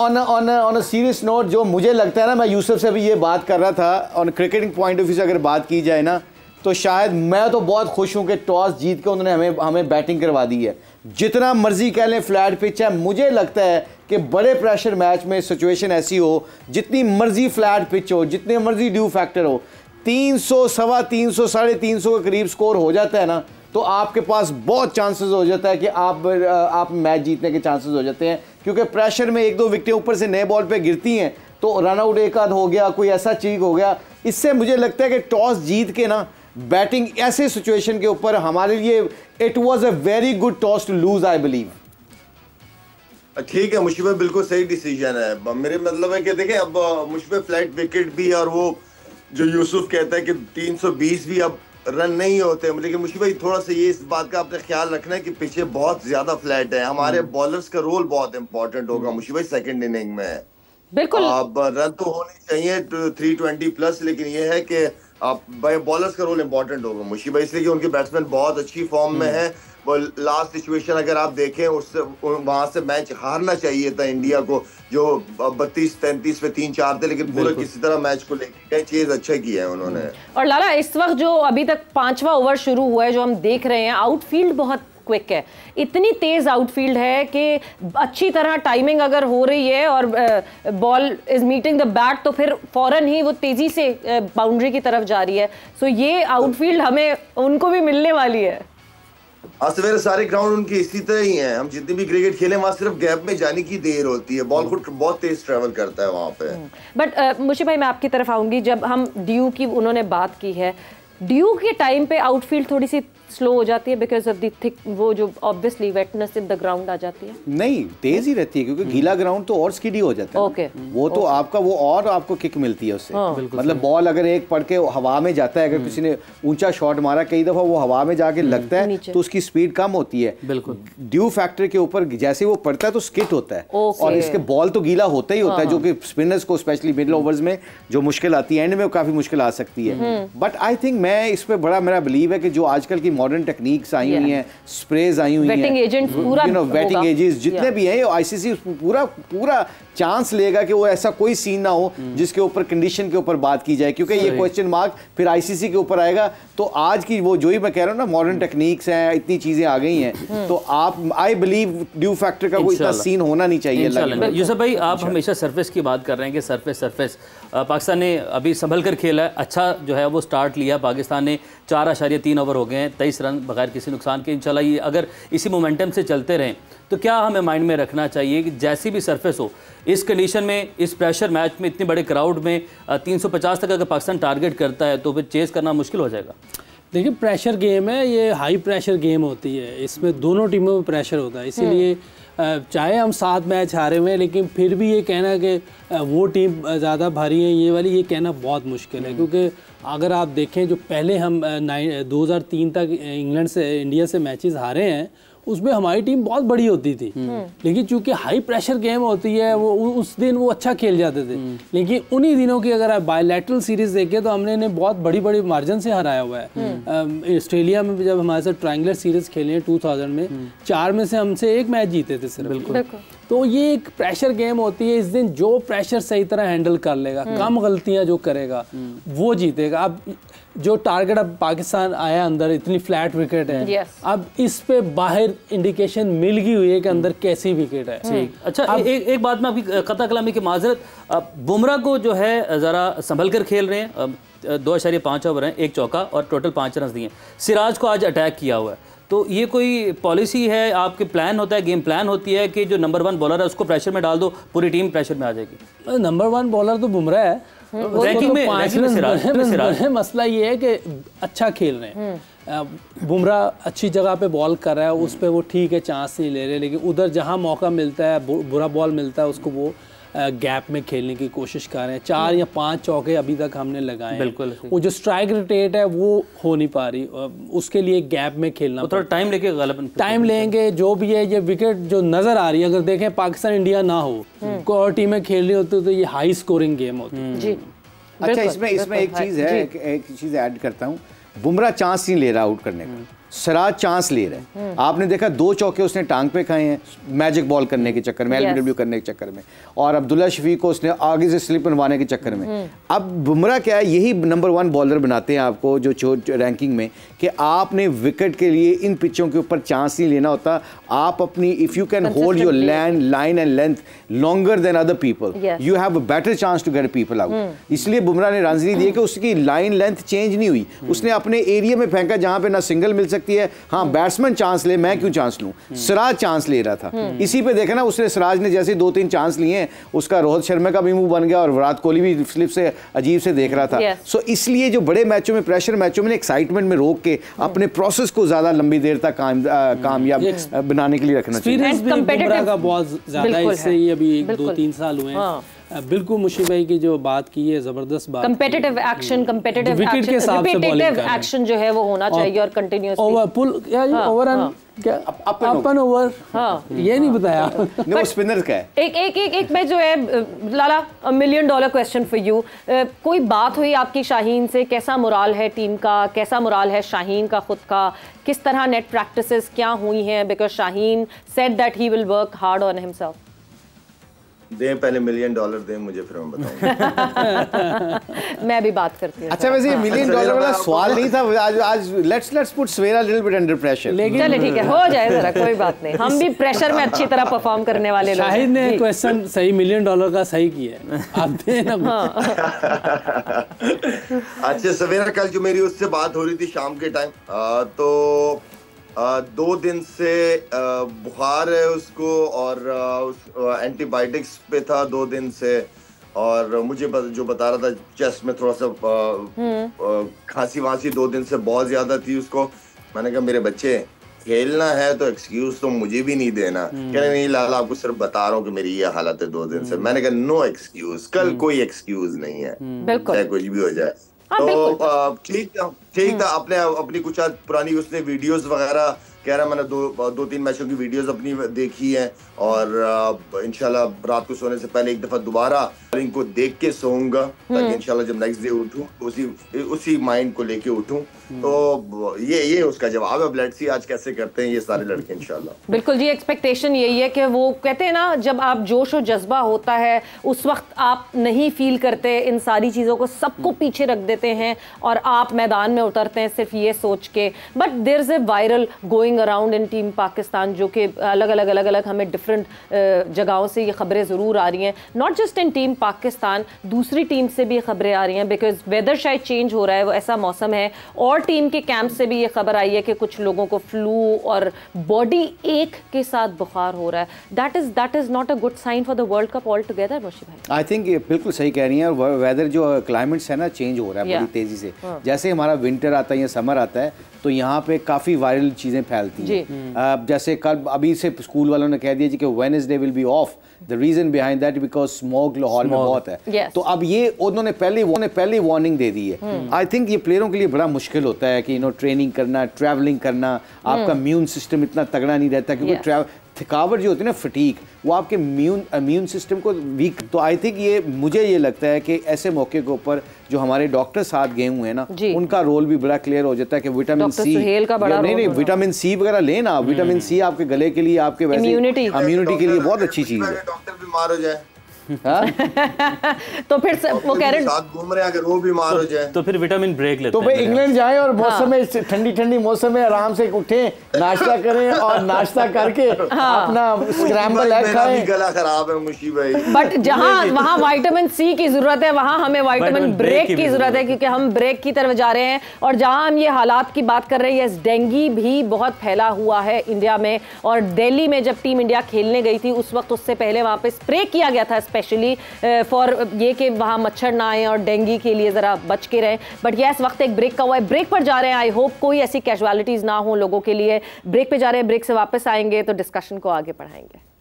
On a serious note, जो मुझे लगता है ना, मैं यूसुफ से भी ये बात कर रहा था, on cricketing point of view से अगर बात की जाए ना, तो शायद मैं तो बहुत खुश हूँ कि टॉस जीत के उन्होंने हमें बैटिंग करवा दी है। जितना मर्जी कह लें फ्लैट पिच है, मुझे लगता है कि बड़े प्रेशर मैच में सिचुएशन ऐसी हो, जितनी मर्जी फ्लैट पिच हो, जितने मर्जी ड्यू फैक्टर हो, 300, 350, 350 के करीब स्कोर हो जाता है ना, तो आपके पास बहुत चांसेस हो जाता है कि आप मैच जीतने के चांसेस हो जाते हैं, क्योंकि प्रेशर में एक दो विकेटें ऊपर से नए बॉल पे गिरती हैं, तो रन आउट एक आध हो गया, कोई ऐसा चीज हो गया। इससे मुझे लगता है कि टॉस जीत के ना बैटिंग ऐसे सिचुएशन के ऊपर हमारे लिए it was a very good toss to lose, I believe. ठीक है मुशीब, बिल्कुल सही डिसीजन है। मेरे मतलब है कि देखें, अब मुशीब फ्लैट विकेट भी, और वो जो यूसुफ कहता है कि 320 भी अब रन नहीं होते, लेकिन मुशीब भाई थोड़ा सा ये इस बात का आपने ख्याल रखना है कि पीछे बहुत ज्यादा फ्लैट है, हमारे बॉलर्स का रोल बहुत इंपॉर्टेंट होगा मुशीब भाई सेकंड इनिंग में। बिल्कुल, अब रन तो होने चाहिए 320 प्लस, लेकिन ये है कि आप बॉलर्स का रोल इंपॉर्टेंट होगा मुशीब भाई, इसलिए कि उनके बैट्समैन बहुत अच्छी फॉर्म में है। वो लास्ट सिचुएशन अगर आप देखें, उससे वहां से मैच हारना चाहिए था इंडिया को, जो 32-33 पे 3-4 थे, लेकिन पूरा किसी तरह मैच को लेके चेज अच्छा किया है उन्होंने। और लाला, इस वक्त जो अभी तक 5वां ओवर शुरू हुआ है, जो हम देख रहे हैं, आउटफील्ड बहुत क्विक है, इतनी तेज आउटफील्ड है कि अच्छी तरह टाइमिंग अगर हो रही है और ball is meeting the bat, तो फिर फौरन ही वो तेजी से बाउंड्री की तरफ जा रही है। सो ये आउटफील्ड हमें उनको भी मिलने वाली है। आज सवेरे सारे ग्राउंड उनके इसी तरह ही हैं, हम जितनी भी क्रिकेट खेलें वहां सिर्फ गैप में जाने की देर होती है, बॉल को बहुत तेज ट्रेवल करता है वहां पे। बट मुशीब भाई, मैं आपकी तरफ आऊंगी। जब हम ड्यू की उन्होंने बात की है, ड्यू के टाइम पे आउटफील्ड थोड़ी सी स्लो हो जाती है बिकॉज ऑफ द थिक, वो जो obviously wetness in the ground आ जाती है। नहीं, तेज ही रहती है, क्योंकि गीला ग्राउंड तो और स्किडी हो जाता है। ओके, वो तो आपका वो और आपको किक मिलती है उससे। मतलब बॉल अगर एक पड़ के हवा में जाता है, अगर किसी ने ऊंचा शॉट मारा, कई दफा वो हवा में जाके लगता है तो उसकी स्पीड कम होती है। बिल्कुल, ड्यू फैक्टर के ऊपर जैसे वो पड़ता है तो स्किट होता है, और इसके बॉल तो गीला होता ही होता है, जो कि स्पिनर्स को स्पेशली मिडिल ओवर्स में जो मुश्किल आती है, एंड में काफी मुश्किल आ सकती है। बट आई थिंक मैं इस पे बड़ा मेरा बिलीव है कि जो आजकल की मॉडर्न टेक्निक्स आई हुई हैं, स्प्रेज आई हुई हैं, वेटिंग एजेंट्स, पूरा वेटिंग एजेंट्स जितने भी हैं, आईसीसी पूरा चांस लेगा कि वो ऐसा कोई सीन ना हो जिसके ऊपर कंडीशन के ऊपर बात की जाए, क्योंकि ये क्वेश्चन मार्क फिर आईसीसी के ऊपर आएगा। तो आज की वो जो ही मैं कह रहा हूँ ना, मॉडर्न टेक्निक्स हैं, इतनी चीजें आ गई हैं, तो आप आई बिलीव ड्यू फैक्टर का कोई इतना सीन होना नहीं चाहिए। यूसुफ भाई, आप हमेशा सरफेस की बात कर रहे हैं कि सरफेस पाकिस्तान ने अभी संभल कर खेला है, अच्छा जो है वो स्टार्ट लिया। पाकिस्तान ने 4.3 ओवर हो गए हैं, 23 रन बगैर किसी नुकसान के। इंशाल्लाह ये अगर इसी मोमेंटम से चलते रहें तो क्या हमें माइंड में रखना चाहिए कि जैसी भी सरफेस हो, इस कंडीशन में, इस प्रेशर मैच में, इतने बड़े क्राउड में 350 तक अगर पाकिस्तान टारगेट करता है तो फिर चेस करना मुश्किल हो जाएगा। देखिए, प्रेशर गेम है, ये हाई प्रेशर गेम होती है, इसमें दोनों टीमों में प्रेशर होता है, इसीलिए चाहे हम 7 मैच हारे हुए हैं, लेकिन फिर भी ये कहना कि वो टीम ज़्यादा भारी है ये वाली, ये कहना बहुत मुश्किल है। क्योंकि अगर आप देखें, जो पहले हम 2003 तक इंग्लैंड से, इंडिया से मैचेस हारे हैं, उसमें हमारी टीम बहुत बड़ी होती थी, लेकिन चूंकि हाई प्रेशर गेम होती है, वो उस दिन वो अच्छा खेल जाते थे। लेकिन उन्हीं दिनों की अगर आप बायलैटरल सीरीज देखें तो हमने इन्हें बहुत बड़ी बड़ी मार्जिन से हराया हुआ है। ऑस्ट्रेलिया में जब हमारे साथ ट्रायंगुलर सीरीज खेली है 2000 में, 4 में से हमसे 1 मैच जीते थे सिर्फ। बिल्कुल। तो ये एक प्रेशर गेम होती है, इस दिन जो प्रेशर सही तरह हैंडल कर लेगा, कम गलतियां जो करेगा वो जीतेगा। अब जो टारगेट अब पाकिस्तान आया अंदर, इतनी फ्लैट विकेट है, अब इस पे बाहर इंडिकेशन मिल गई हुई है कि अंदर कैसी विकेट है। ठीक, अच्छा, एक बात में आपकी कता कलामी की माजरत, बुमराह को जो है ज़रा संभल कर खेल रहे हैं, 2.5 ओवर हैं, 1 चौका और टोटल 5 रन दिए। सिराज को आज अटैक किया हुआ है, तो ये कोई पॉलिसी है, आपके प्लान होता है, गेम प्लान होती है कि जो नंबर 1 बॉलर है उसको प्रेशर में डाल दो, पूरी टीम प्रेशर में आ जाएगी? नंबर 1 बॉलर तो बुमराह है, रैंकिंग में 5 रन। मसला ये है कि अच्छा खेल रहे हैं, बुमराह अच्छी जगह पे बॉल कर रहा है, उस पर वो ठीक है, चांस नहीं ले रहे, लेकिन उधर जहाँ मौका मिलता है, बुरा बॉल मिलता है, उसको वो गैप में खेलने की कोशिश कर रहे हैं। 4 या 5 चौके अभी तक हमने लगाए। बिल्कुल, वो जो स्ट्राइक रेट है वो हो नहीं पा रही, उसके लिए गैप में खेलना, थोड़ा टाइम लेके गलत टाइम लेंगे। जो भी है, ये विकेट जो नजर आ रही है, अगर देखें पाकिस्तान इंडिया ना हो, कोई और टीमें खेल रही होती तो ये हाई स्कोरिंग गेम होती जी। अच्छा, इसमें एक चीज़ है, एक चीज़ ऐड करता हूँ, बुमराह चांस नहीं ले रहा आउट करने का। सिराज चांस ले रहे हैं। आपने देखा 2 चौके उसने टांग पे खाए हैं मैजिक बॉल करने के चक्कर में, एलबीडब्ल्यू करने के चक्कर में, और अब्दुल्ला शफीक को उसने आगे से स्लिप बनवाने के चक्कर में। अब बुमराह क्या है, यही नंबर 1 बॉलर बनाते हैं आपको जो रैंकिंग में, कि आपने विकेट के लिए इन पिचों के ऊपर चांस नहीं लेना होता। आप अपनी if you can hold your line and length longer than other people, you have a better chance to get people out. इसलिए बुमराह ने रन नहीं दिए कि उसकी लाइन लेंथ चेंज नहीं हुई, उसने अपने एरिया में फेंका जहां पे ना सिंगल मिल सकती है। हाँ, बैट्समैन चांस ले, मैं क्यों चांस लूं? सिराज चांस ले रहा था। इसी पे देखा ना, उसने सिराज ने जैसे 2-3 चांस लिए, उसका रोहित शर्मा का भी मुंह बन गया और विराट कोहली भी स्लिप से अजीब से देख रहा था। सो इसलिए जो बड़े मैचों में, प्रेशर मैचों में एक्साइटमेंट में रोक के अपने प्रोसेस को ज्यादा लंबी देर तक कामयाब बनाने के लिए रखना चाहिए। बुमराह का बहुत ज्यादा इससे ही अभी 2-3 साल हुए हैं। बिल्कुल मुशी भाई की जो बात की है, जबरदस्त बात। कंपेटिटिव एक्शन, रिपीटेटिव एक्शन जो है वो होना चाहिए और कंटिन्यूअस ओवर पुल ओवर क्या अपन ओवर, ये नहीं बताया। वो स्पिनर का है। एक मैं जो है लाला, $1 मिलियन क्वेश्चन फॉर यू। कोई बात हुई आपकी शाहीन से? कैसा मोराल है टीम का, कैसा मोराल है शाहीन का खुद का? किस तरह नेट प्रैक्टिसेस क्या हुई हैं? Because Shaheen said that he will work hard on himself. दें पहले $1 मिलियन दें मुझे, फिर मैं बताऊंगा। मैं भी बात करती हूँ। अच्छा, वैसे $1 मिलियन वाला सवाल नहीं था आज। Let's put Savera little bit under pressure. चलिए ठीक है, हो जाए जरा, कोई बात नहीं। हम भी प्रेशर में अच्छी तरह परफॉर्म करने वाले लोग। शाहिद ने क्वेश्चन सही $1 मिलियन का सही किया है। आप देना। अच्छा सवेरा, कल जो मेरी उससे बात हो रही थी शाम के टाइम, तो 2 दिन से बुखार है उसको और एंटीबायोटिक्स पे था 2 दिन से, और मुझे जो बता रहा था चेस्ट में थोड़ा सा खांसी वांसी 2 दिन से बहुत ज्यादा थी उसको। मैंने कहा मेरे बच्चे, खेलना है तो एक्सक्यूज तो मुझे भी नहीं देना। कह रहे नहीं लाला, आपको सिर्फ बता रहा हूँ कि मेरी ये हालत है 2 दिन से। मैंने कहा नो एक्सक्यूज, कल कोई एक्सक्यूज नहीं है, चाहे कुछ भी हो जाए। तो ठीक था। अपनी कुछ पुरानी उसने वीडियोस वगैरह कह रहा, मैंने 2-3 मैचों की वीडियोस अपनी देखी है, और इंशाल्लाह रात को सोने से पहले एक दफा दोबारा इनको देख के सोऊंगा, ताकि इंशाल्लाह जब नेक्स्ट डे उठूं उसी माइंड को लेके उठूं। तो ये उसका जवाब है। लेट्स सी आज कैसे करते हैं ये सारे लड़के इंशाल्लाह। बिल्कुल जी, एक्सपेक्टेशन यही है कि वो कहते हैं ना, जब आप जोश और जज्बा होता है उस वक्त आप नहीं फील करते इन सारी चीज़ों को, सबको पीछे रख देते हैं और आप मैदान में उतरते हैं सिर्फ ये सोच के। But there is a viral going around in team Pakistan, जो कि अलग अलग हमें डिफरेंट जगहों से ये खबरें ज़रूर आ रही हैं, not just in team Pakistan, दूसरी टीम से भी खबरें आ रही हैं, बिकॉज वेदर शायद चेंज हो रहा है, वो ऐसा मौसम है। और टीम के कैंप से भी ये खबर आई है कि कुछ लोगों को फ्लू और बॉडी एक के साथ बुखार हो रहा है। That is not a good sign for the world cup all together. मुशी भाई, आई थिंक ये बिल्कुल सही कह रही हैं। और वेदर जो क्लाइमेट्स है ना, चेंज हो रहा है बड़ी तेजी से। जैसे हमारा विंटर आता है या समर आता है, तो यहाँ पे काफ़ी वायरल चीज़ें फैलती हैं। जैसे कल अभी से स्कूल वालों ने कह दिया जी कि Wednesday will be of. The reason behind that because smoke Lahore में बहुत है। तो अब ये उन्होंने पहले वार्निंग दे दी है। आई थिंक ये प्लेयरों के लिए बड़ा मुश्किल होता है कि ट्रेनिंग करना, ट्रैवलिंग करना, आपका इम्यून सिस्टम इतना तगड़ा नहीं रहता, क्योंकि थकावट जो होती है ना, फटीक, वो आपके इम्यून सिस्टम को वीक। तो आई थिंक मुझे ये लगता है कि ऐसे मौके के ऊपर जो हमारे डॉक्टर साथ गए हुए हैं ना, उनका रोल भी बड़ा क्लियर हो जाता है कि विटामिन सी, नहीं विटामिन सी वगैरह लेना। विटामिन सी आपके गले के लिए, आपके वैसे इम्यूनिटी के लिए बहुत अच्छी चीज है। डॉक्टर बीमार हो जाए तो फिर वो कह रहे साथ घूम रहे हैं, अगर वो बीमार हो जाए तो फिर विटामिन ब्रेक लेते हैं। तो भाई इंग्लैंड जाएं और मौसम में ठंडी मौसम में आराम से उठें, नाश्ता करें और नाश्ता करके अपना स्क्रैम्बल एग खाएं। गला खराब है मुशी भाई, बट जहां वहां विटामिन सी की जरूरत है, वहां हमें विटामिन ब्रेक की जरूरत है, क्योंकि हम ब्रेक की तरफ जा रहे हैं। और जहां हम ये हालात की बात कर रहे हैं, यस, डेंगू भी बहुत फैला हुआ है इंडिया में। और दिल्ली में जब टीम इंडिया खेलने गई थी, उस वक्त उससे पहले वहां पे स्प्रे किया गया था स्पेशली फॉर ये कि वहाँ मच्छर ना आए और डेंगू के लिए ज़रा बच के रहें। बट यस, वक्त एक ब्रेक का हुआ है, ब्रेक पर जा रहे हैं। आई होप कोई ऐसी कैजुअलिटीज़ ना हो लोगों के लिए। ब्रेक पे जा रहे हैं, ब्रेक से वापस आएंगे तो डिस्कशन को आगे बढ़ाएंगे।